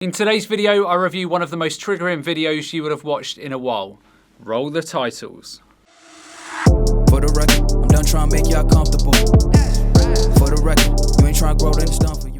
In today's video, I review one of the most triggering videos you would have watched in a while. Roll the titles. For the record, I'm done trying to make y'all comfortable. For the record, you ain't trying to grow, then it's done for you.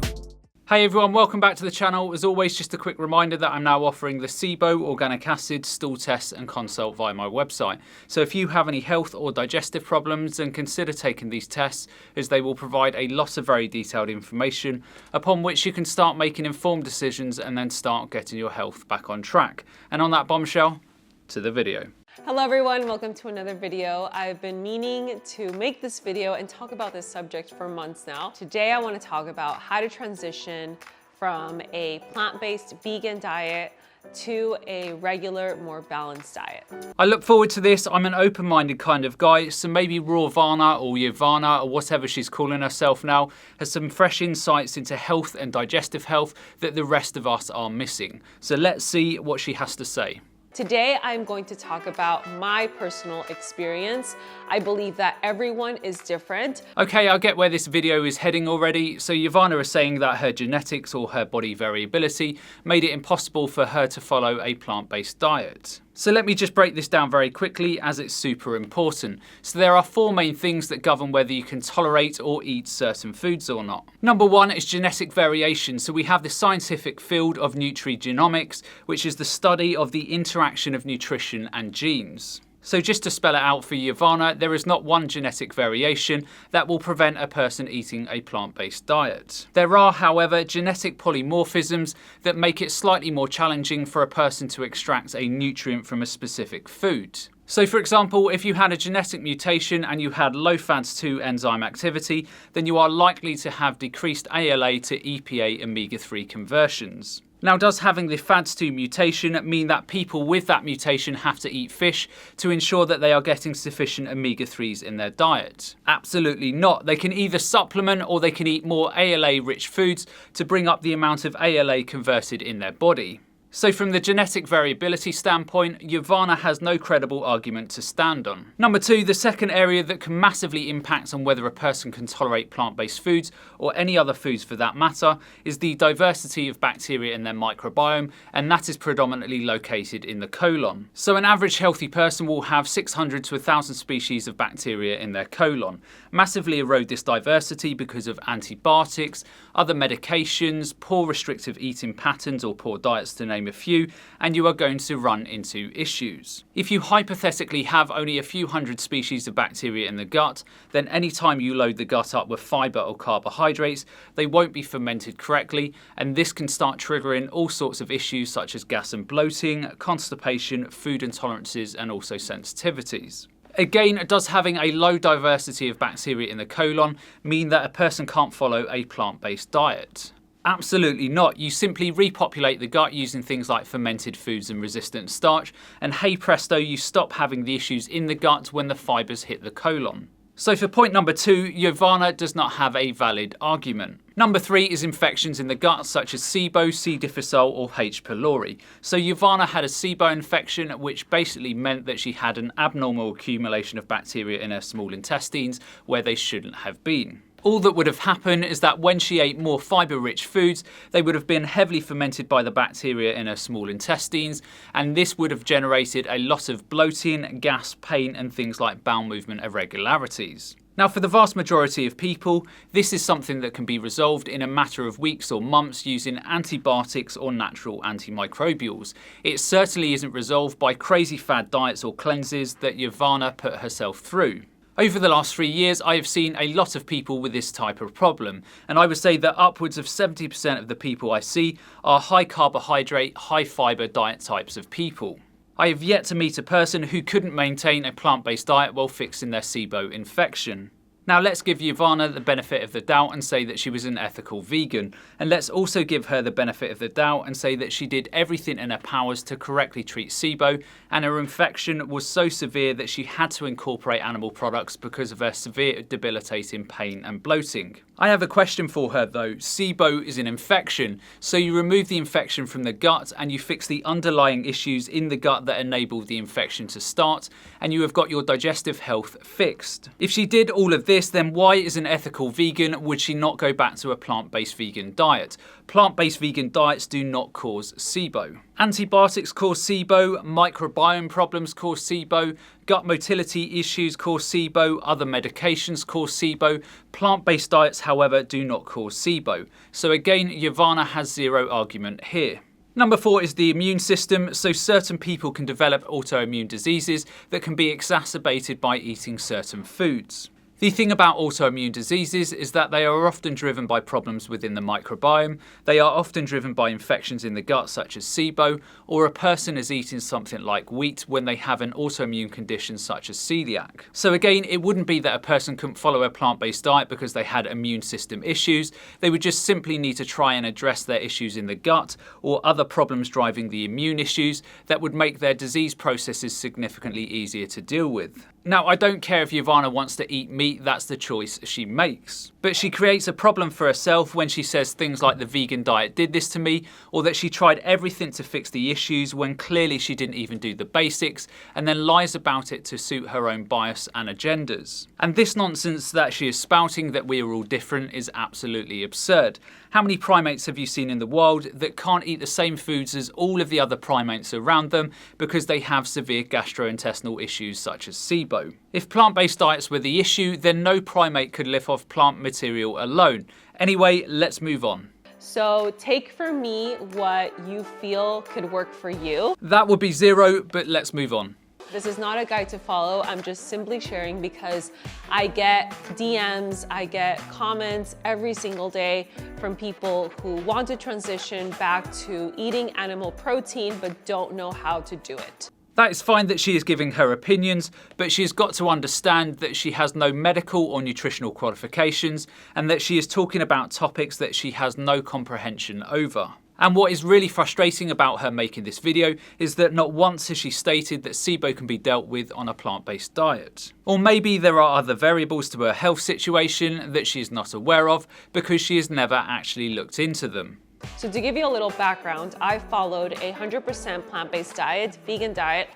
Hey everyone, welcome back to the channel. As always, just a quick reminder that I'm now offering the SIBO organic acid stool test and consult via my website. So if you have any health or digestive problems, then consider taking these tests, as they will provide a lot of very detailed information upon which you can start making informed decisions and then start getting your health back on track. And on that bombshell, to the video. Hello everyone, welcome to another video. I've been meaning to make this video and talk about this subject for months now. Today I want to talk about how to transition from a plant-based vegan diet to a regular, more balanced diet. I look forward to this. I'm an open-minded kind of guy, so maybe Yovana or Yovana or whatever she's calling herself now has some fresh insights into health and digestive health that the rest of us are missing. So let's see what she has to say. Today, I'm going to talk about my personal experience. I believe that everyone is different. Okay, I get where this video is heading already. So Yovana is saying that her genetics or her body variability made it impossible for her to follow a plant-based diet. So let me just break this down very quickly, as it's super important. So there are four main things that govern whether you can tolerate or eat certain foods or not. Number one is genetic variation. So we have the scientific field of nutrigenomics, which is the study of the interaction of nutrition and genes. So just to spell it out for Yovana, there is not one genetic variation that will prevent a person eating a plant-based diet. There are, however, genetic polymorphisms that make it slightly more challenging for a person to extract a nutrient from a specific food. So for example, if you had a genetic mutation and you had low FADS2 enzyme activity, then you are likely to have decreased ALA to EPA omega-3 conversions. Now, does having the FADS2 mutation mean that people with that mutation have to eat fish to ensure that they are getting sufficient omega-3s in their diet? Absolutely not. They can either supplement or they can eat more ALA-rich foods to bring up the amount of ALA converted in their body. So from the genetic variability standpoint, Yovana has no credible argument to stand on. Number two, the second area that can massively impact on whether a person can tolerate plant-based foods, or any other foods for that matter, is the diversity of bacteria in their microbiome, and that is predominantly located in the colon. So an average healthy person will have 600 to 1,000 species of bacteria in their colon. Massively erode this diversity because of antibiotics, other medications, poor restrictive eating patterns or poor diets to name a few, and you are going to run into issues. If you hypothetically have only a few hundred species of bacteria in the gut, then anytime you load the gut up with fiber or carbohydrates, they won't be fermented correctly, and this can start triggering all sorts of issues such as gas and bloating, constipation, food intolerances, and also sensitivities. Again, does having a low diversity of bacteria in the colon mean that a person can't follow a plant-based diet? Absolutely not. You simply repopulate the gut using things like fermented foods and resistant starch, and hey presto, you stop having the issues in the gut when the fibers hit the colon. So for point number two, Yovana does not have a valid argument. Number three is infections in the gut, such as SIBO, C. difficile, or H. pylori. So Yovana had a SIBO infection, which basically meant that she had an abnormal accumulation of bacteria in her small intestines where they shouldn't have been. All that would have happened is that when she ate more fibre-rich foods, they would have been heavily fermented by the bacteria in her small intestines, and this would have generated a lot of bloating, gas, pain, and things like bowel movement irregularities. Now, for the vast majority of people, this is something that can be resolved in a matter of weeks or months using antibiotics or natural antimicrobials. It certainly isn't resolved by crazy fad diets or cleanses that Yovana put herself through. Over the last 3 years, I have seen a lot of people with this type of problem, and I would say that upwards of 70% of the people I see are high carbohydrate, high fibre diet types of people. I have yet to meet a person who couldn't maintain a plant-based diet while fixing their SIBO infection. Now let's give Yovana the benefit of the doubt and say that she was an ethical vegan. And let's also give her the benefit of the doubt and say that she did everything in her powers to correctly treat SIBO, and her infection was so severe that she had to incorporate animal products because of her severe debilitating pain and bloating. I have a question for her though. SIBO is an infection, so you remove the infection from the gut and you fix the underlying issues in the gut that enable the infection to start, and you have got your digestive health fixed. If she did all of this, this, then why as an ethical vegan would she not go back to a plant-based vegan diet? Plant-based vegan diets do not cause SIBO. Antibiotics cause SIBO, microbiome problems cause SIBO, gut motility issues cause SIBO, other medications cause SIBO. Plant-based diets, however, do not cause SIBO. So again, Yovana has zero argument here. Number 4 is the immune system. So certain people can develop autoimmune diseases that can be exacerbated by eating certain foods. The thing about autoimmune diseases is that they are often driven by problems within the microbiome. They are often driven by infections in the gut such as SIBO, or a person is eating something like wheat when they have an autoimmune condition such as celiac. So again, it wouldn't be that a person couldn't follow a plant-based diet because they had immune system issues. They would just simply need to try and address their issues in the gut or other problems driving the immune issues that would make their disease processes significantly easier to deal with. Now, I don't care if Yovana wants to eat meat, that's the choice she makes. But she creates a problem for herself when she says things like the vegan diet did this to me, or that she tried everything to fix the issues when clearly she didn't even do the basics, and then lies about it to suit her own bias and agendas. And this nonsense that she is spouting that we are all different is absolutely absurd. How many primates have you seen in the wild that can't eat the same foods as all of the other primates around them because they have severe gastrointestinal issues such as SIBO? If plant-based diets were the issue, then no primate could live off plant material alone. Anyway, let's move on. So take from me what you feel could work for you. That would be 0, but let's move on. This is not a guide to follow. I'm just simply sharing because I get DMs, I get comments every single day from people who want to transition back to eating animal protein but don't know how to do it. That is fine that she is giving her opinions, but she has got to understand that she has no medical or nutritional qualifications and that she is talking about topics that she has no comprehension over. And what is really frustrating about her making this video is that not once has she stated that SIBO can be dealt with on a plant-based diet. Or maybe there are other variables to her health situation that she is not aware of because she has never actually looked into them. So to give you a little background, I followed a 100% plant-based diet, vegan diet,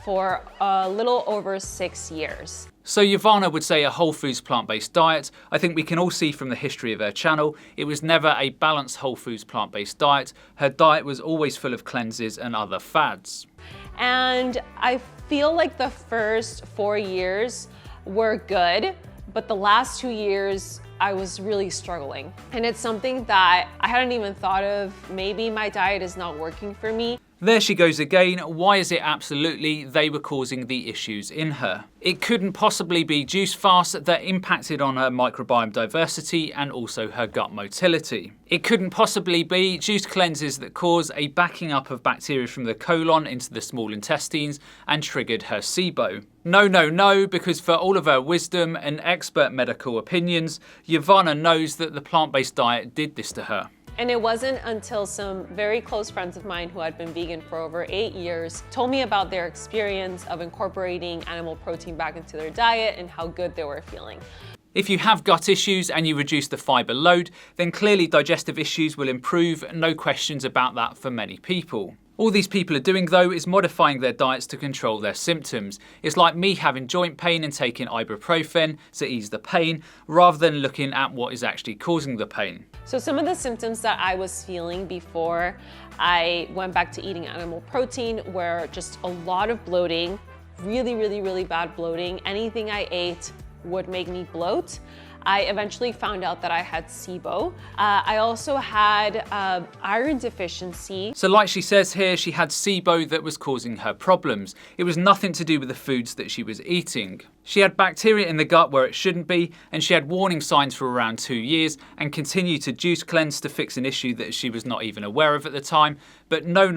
for a little over 6 years. So Yovana would say a whole foods plant-based diet. I think we can all see from the history of her channel, it was never a balanced whole foods plant-based diet. Her diet was always full of cleanses and other fads. And I feel like the first 4 years were good, but the last 2 years, I was really struggling. And it's something that I hadn't even thought of. Maybe my diet is not working for me. There she goes again. Why is it absolutely they were causing the issues in her? It couldn't possibly be juice fasts that impacted on her microbiome diversity and also her gut motility. It couldn't possibly be juice cleanses that cause a backing up of bacteria from the colon into the small intestines and triggered her SIBO. No, no, no, because for all of her wisdom and expert medical opinions, Yovana knows that the plant-based diet did this to her. And it wasn't until some very close friends of mine who had been vegan for over 8 years told me about their experience of incorporating animal protein back into their diet and how good they were feeling. If you have gut issues and you reduce the fibre load, then clearly digestive issues will improve, no questions about that for many people. All these people are doing though is modifying their diets to control their symptoms. It's like me having joint pain and taking ibuprofen to ease the pain, rather than looking at what is actually causing the pain. So some of the symptoms that I was feeling before I went back to eating animal protein were just a lot of bloating, really bad bloating. Anything I ate would make me bloat. I eventually found out that I had SIBO. I also had iron deficiency. So like she says here, she had SIBO that was causing her problems. It was nothing to do with the foods that she was eating. She had bacteria in the gut where it shouldn't be, and she had warning signs for around 2 years and continued to juice cleanse to fix an issue that she was not even aware of at the time. But no,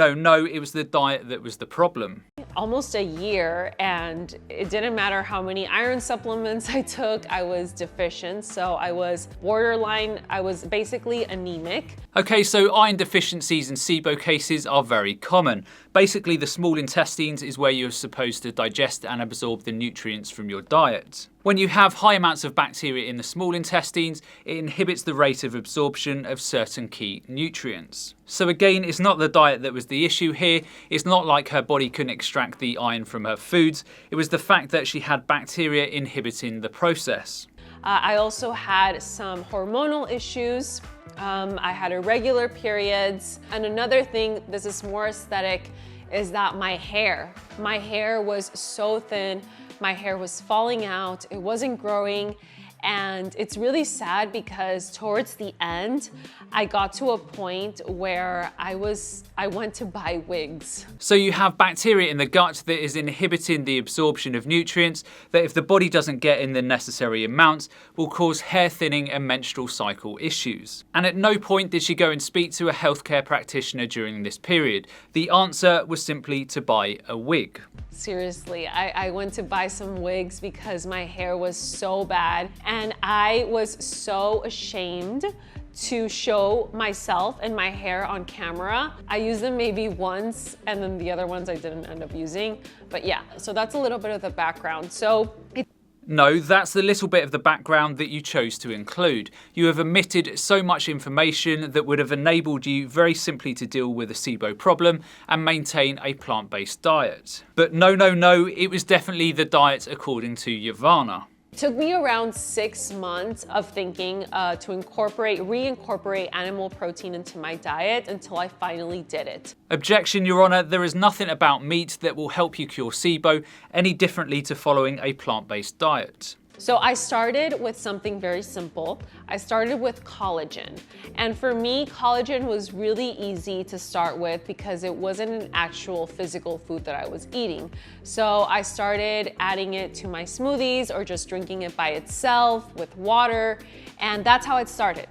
it was the diet that was the problem. Almost a year, and it didn't matter how many iron supplements I took, I was deficient. So I was borderline, I was basically anemic. Okay, so iron deficiencies and SIBO cases are very common. Basically, the small intestines is where you're supposed to digest and absorb the nutrients from your diet. When you have high amounts of bacteria in the small intestines, it inhibits the rate of absorption of certain key nutrients. So again, it's not the diet that was the issue here. It's not like her body couldn't extract the iron from her foods. It was the fact that she had bacteria inhibiting the process. I also had some hormonal issues. I had irregular periods. And another thing, this is more aesthetic, is that my hair was so thin. My hair was falling out. It wasn't growing. And it's really sad because towards the end, I got to a point where I went to buy wigs. So you have bacteria in the gut that is inhibiting the absorption of nutrients that, if the body doesn't get in the necessary amounts, will cause hair thinning and menstrual cycle issues. And at no point did she go and speak to a healthcare practitioner during this period. The answer was simply to buy a wig. Seriously, I went to buy some wigs because my hair was so bad, and I was so ashamed to show myself and my hair on camera. I used them maybe once, and then the other ones I didn't end up using. But yeah, so that's a little bit of the background. No, that's the little bit of the background that you chose to include. You have omitted so much information that would have enabled you very simply to deal with a SIBO problem and maintain a plant-based diet. But no, it was definitely the diet according to Yovana. It took me around 6 months of thinking to reincorporate animal protein into my diet until I finally did it. Objection, Your Honour, there is nothing about meat that will help you cure SIBO any differently to following a plant-based diet. So I started with something very simple. I started with collagen. And for me, collagen was really easy to start with because it wasn't an actual physical food that I was eating. So I started adding it to my smoothies or just drinking it by itself with water. And that's how it started.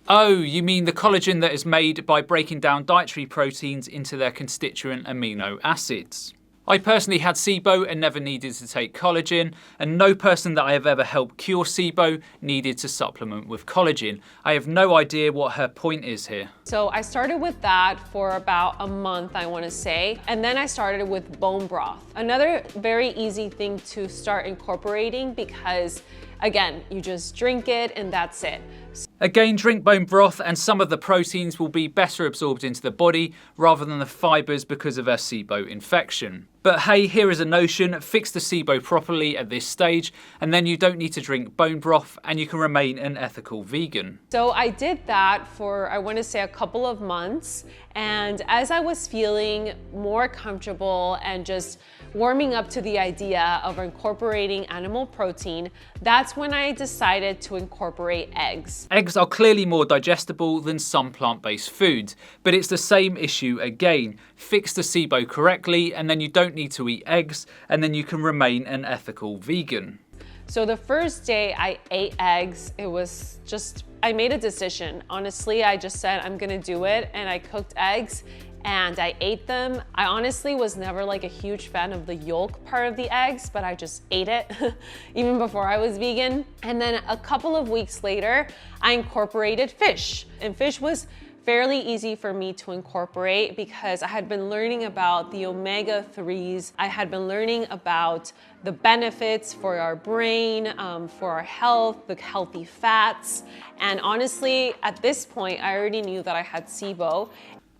Oh, you mean the collagen that is made by breaking down dietary proteins into their constituent amino acids. I personally had SIBO and never needed to take collagen, and no person that I have ever helped cure SIBO needed to supplement with collagen. I have no idea what her point is here. So I started with that for about a month, I want to say, and then I started with bone broth. Another very easy thing to start incorporating because, again, you just drink it and that's it. Again, drink bone broth and some of the proteins will be better absorbed into the body rather than the fibres because of a SIBO infection. But hey, here is a notion, fix the SIBO properly at this stage and then you don't need to drink bone broth and you can remain an ethical vegan. So I did that for, I want to say, a couple of months, and as I was feeling more comfortable and just warming up to the idea of incorporating animal protein, that's when I decided to incorporate eggs. Eggs are clearly more digestible than some plant-based foods, but it's the same issue again. Fix the SIBO correctly and then you don't need to eat eggs and then you can remain an ethical vegan. So the first day I ate eggs, it was just, I made a decision. Honestly, I just said I'm gonna do it, and I cooked eggs and I ate them. I honestly was never like a huge fan of the yolk part of the eggs, but I just ate it even before I was vegan. And then a couple of weeks later, I incorporated fish, and fish was fairly easy for me to incorporate because I had been learning about the omega-3s. I had been learning about the benefits for our brain, for our health, the healthy fats. And honestly, at this point, I already knew that I had SIBO.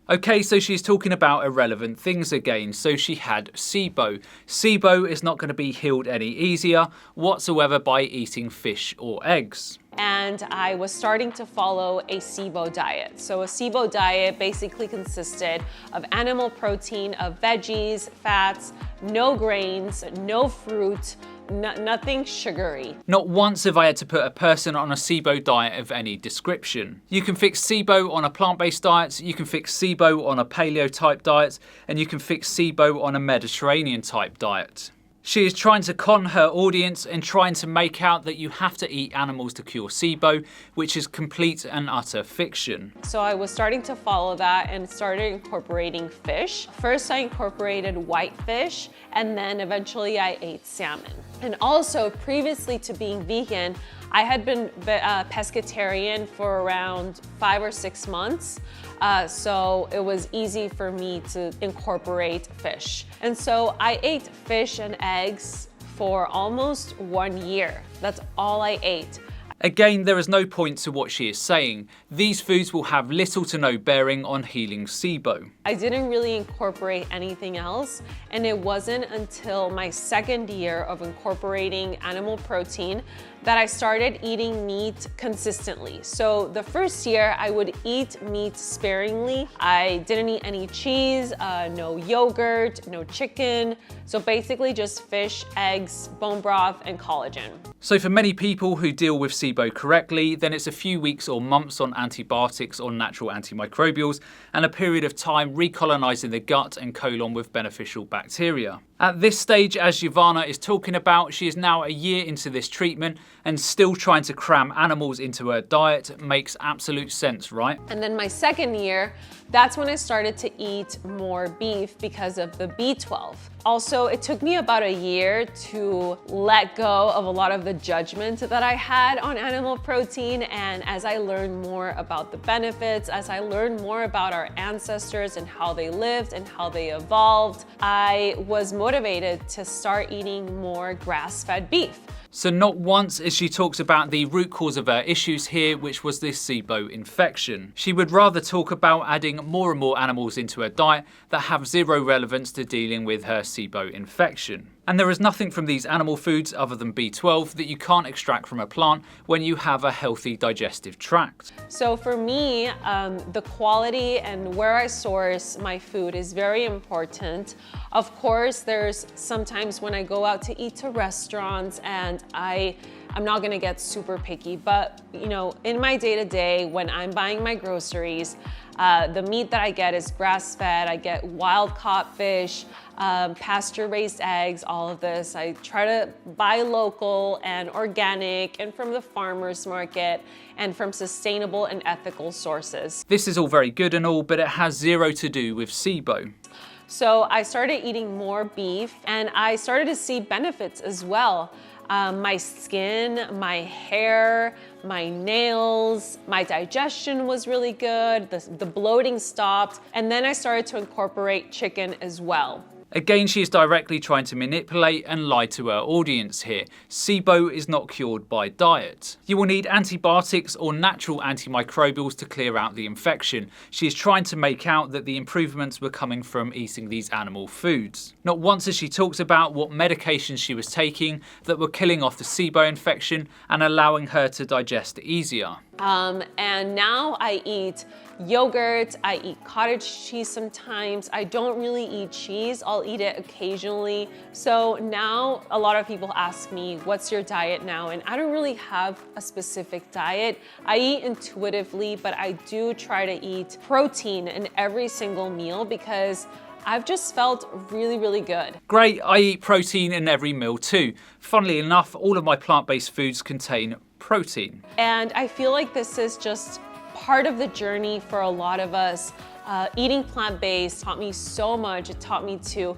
Okay, so she's talking about irrelevant things again. So she had SIBO. SIBO is not going to be healed any easier whatsoever by eating fish or eggs. And I was starting to follow a SIBO diet. So a SIBO diet basically consisted of animal protein, of veggies, fats, no grains, no fruit, nothing sugary. Not once have I had to put a person on a SIBO diet of any description. You can fix SIBO on a plant-based diet, you can fix SIBO on a paleo-type diet, and you can fix SIBO on a Mediterranean-type diet. She is trying to con her audience and trying to make out that you have to eat animals to cure SIBO, which is complete and utter fiction. So I was starting to follow that and started incorporating fish. First I incorporated white fish, and then eventually I ate salmon. And also, previously to being vegan, I had been pescatarian for around 5 or 6 months. So it was easy for me to incorporate fish. And so I ate fish and eggs for almost 1 year. That's all I ate. Again, there is no point to what she is saying. These foods will have little to no bearing on healing SIBO. I didn't really incorporate anything else, and it wasn't until my second year of incorporating animal protein that I started eating meat consistently. So the first year I would eat meat sparingly. I didn't eat any cheese, no yogurt, no chicken. So basically just fish, eggs, bone broth, and collagen. So for many people who deal with SIBO correctly, then it's a few weeks or months on antibiotics or natural antimicrobials and a period of time recolonizing the gut and colon with beneficial bacteria. At this stage, as Yovana is talking about, she is now a year into this treatment and still trying to cram animals into her diet. Makes absolute sense, right? And then my second year, that's when I started to eat more beef because of the B12. Also, it took me about a year to let go of a lot of the judgment that I had on animal protein. And as I learned more about the benefits, as I learned more about our ancestors and how they lived and how they evolved, I was motivated to start eating more grass-fed beef. So not once as she talks about the root cause of her issues here, which was this SIBO infection. She would rather talk about adding more and more animals into her diet that have zero relevance to dealing with her SIBO infection. And there is nothing from these animal foods other than B12 that you can't extract from a plant when you have a healthy digestive tract. So for me, the quality and where I source my food is very important. Of course, there's sometimes when I go out to eat to restaurants and I'm not gonna get super picky, but you know, in my day-to-day, when I'm buying my groceries, the meat that I get is grass-fed, I get wild-caught fish, pasture-raised eggs, all of this. I try to buy local and organic and from the farmer's market and from sustainable and ethical sources. This is all very good and all, but it has zero to do with SIBO. So I started eating more beef and I started to see benefits as well. My skin, my hair, my nails, my digestion was really good, the bloating stopped, and then I started to incorporate chicken as well. Again, she is directly trying to manipulate and lie to her audience here. SIBO is not cured by diet. You will need antibiotics or natural antimicrobials to clear out the infection. She is trying to make out that the improvements were coming from eating these animal foods. Not once has she talked about what medications she was taking that were killing off the SIBO infection and allowing her to digest easier. And now I eat yogurt, I eat cottage cheese sometimes. I don't really eat cheese, I'll eat it occasionally. So now a lot of people ask me, what's your diet now? And I don't really have a specific diet. I eat intuitively, but I do try to eat protein in every single meal because I've just felt really, really good. Great, I eat protein in every meal too. Funnily enough, all of my plant-based foods contain protein. And I feel like this is just part of the journey for a lot of us. Eating plant-based taught me so much. It taught me to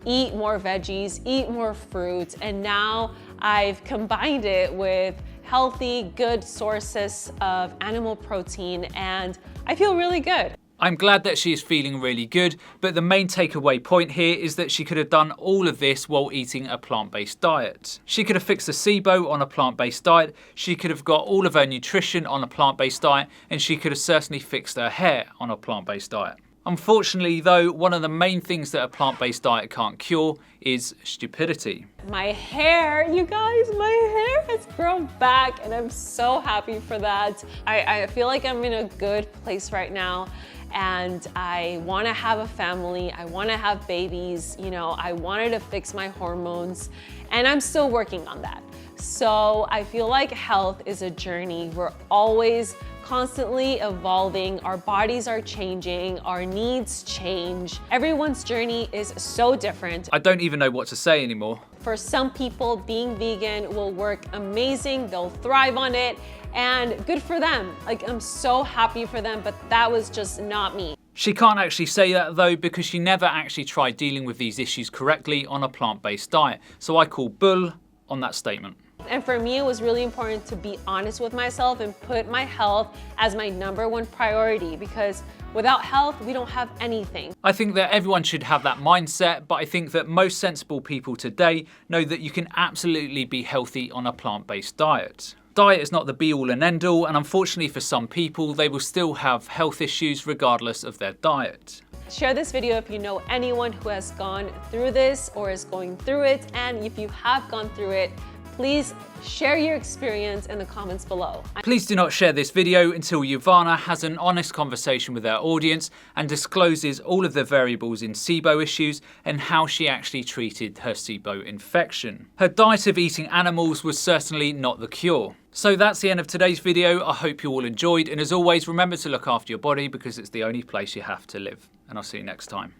eat more veggies, eat more fruits, and now I've combined it with healthy, good sources of animal protein, and I feel really good. I'm glad that she is feeling really good, but the main takeaway point here is that she could have done all of this while eating a plant-based diet. She could have fixed the SIBO on a plant-based diet, she could have got all of her nutrition on a plant-based diet, and she could have certainly fixed her hair on a plant-based diet. Unfortunately though, one of the main things that a plant-based diet can't cure is stupidity. My hair, you guys, my hair has grown back and I'm so happy for that. I feel like I'm in a good place right now. And I want to have a family, I want to have babies, you know, I wanted to fix my hormones, and I'm still working on that. So I feel like health is a journey. We're always constantly evolving, our bodies are changing, our needs change. Everyone's journey is so different. I don't even know what to say anymore. For some people, being vegan will work amazing, they'll thrive on it, and good for them. Like, I'm so happy for them, but that was just not me. She can't actually say that though because she never actually tried dealing with these issues correctly on a plant-based diet. So I call bull on that statement. And for me, it was really important to be honest with myself and put my health as my #1 priority, because without health, we don't have anything. I think that everyone should have that mindset, but I think that most sensible people today know that you can absolutely be healthy on a plant-based diet. Diet is not the be-all and end-all, and unfortunately for some people, they will still have health issues regardless of their diet. Share this video if you know anyone who has gone through this or is going through it, and if you have gone through it, Please share your experience in the comments below. Please do not share this video until Yovana has an honest conversation with her audience and discloses all of the variables in SIBO issues and how she actually treated her SIBO infection. Her diet of eating animals was certainly not the cure. So that's the end of today's video. I hope you all enjoyed, and as always, remember to look after your body because it's the only place you have to live. And I'll see you next time.